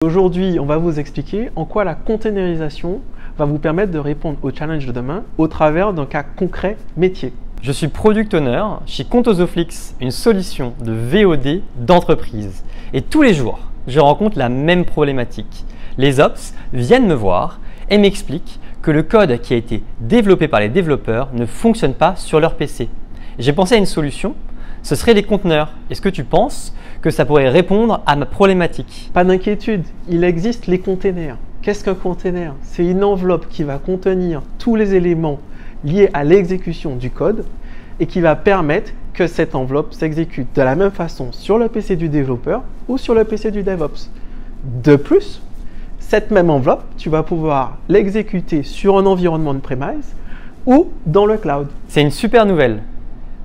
Aujourd'hui, on va vous expliquer en quoi la containerisation va vous permettre de répondre aux challenges de demain au travers d'un cas concret métier. Je suis Product Owner chez Contosoflix, une solution de VOD d'entreprise. Et tous les jours, je rencontre la même problématique. Les Ops viennent me voir et m'expliquent que le code qui a été développé par les développeurs ne fonctionne pas sur leur PC. J'ai pensé à une solution, ce serait les conteneurs. Est-ce que tu penses que ça pourrait répondre à ma problématique? Pas d'inquiétude, il existe les containers. Qu'est-ce qu'un container? C'est une enveloppe qui va contenir tous les éléments liés à l'exécution du code et qui va permettre que cette enveloppe s'exécute de la même façon sur le PC du développeur ou sur le PC du DevOps. De plus, cette même enveloppe, tu vas pouvoir l'exécuter sur un environnement on-premise ou dans le cloud. C'est une super nouvelle.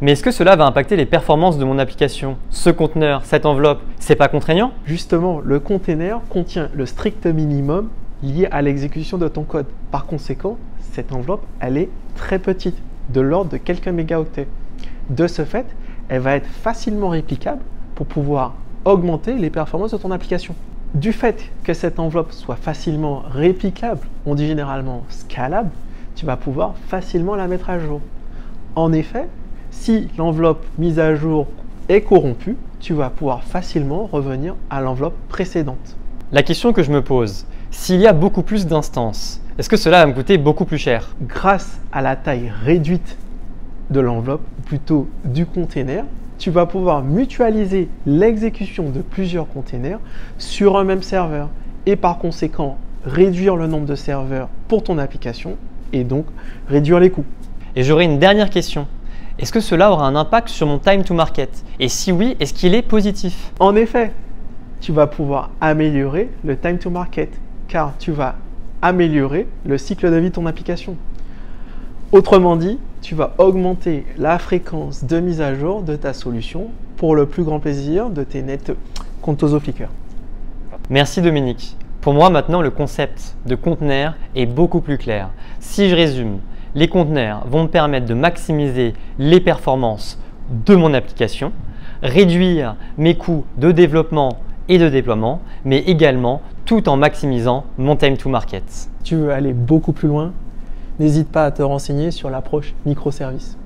Mais est-ce que cela va impacter les performances de mon application? Ce conteneur, cette enveloppe, c'est pas contraignant? Justement, le container contient le strict minimum lié à l'exécution de ton code. Par conséquent, cette enveloppe, elle est très petite, de l'ordre de quelques mégaoctets. De ce fait, elle va être facilement réplicable pour pouvoir augmenter les performances de ton application. Du fait que cette enveloppe soit facilement réplicable, on dit généralement scalable, tu vas pouvoir facilement la mettre à jour. En effet, si l'enveloppe mise à jour est corrompue, tu vas pouvoir facilement revenir à l'enveloppe précédente. La question que je me pose, s'il y a beaucoup plus d'instances, est-ce que cela va me coûter beaucoup plus cher? Grâce à la taille réduite de l'enveloppe, ou plutôt du container, tu vas pouvoir mutualiser l'exécution de plusieurs containers sur un même serveur et par conséquent réduire le nombre de serveurs pour ton application et donc réduire les coûts. Et j'aurais une dernière question. Est-ce que cela aura un impact sur mon time to market? Et si oui, est-ce qu'il est positif? En effet, tu vas pouvoir améliorer le time to market car tu vas améliorer le cycle de vie de ton application. Autrement dit, tu vas augmenter la fréquence de mise à jour de ta solution pour le plus grand plaisir de tes net Contosoflix. Merci Dominique. Pour moi maintenant, le concept de conteneur est beaucoup plus clair. Si je résume, les conteneurs vont me permettre de maximiser les performances de mon application, réduire mes coûts de développement et de déploiement, mais également tout en maximisant mon time to market. Si tu veux aller beaucoup plus loin, n'hésite pas à te renseigner sur l'approche microservice.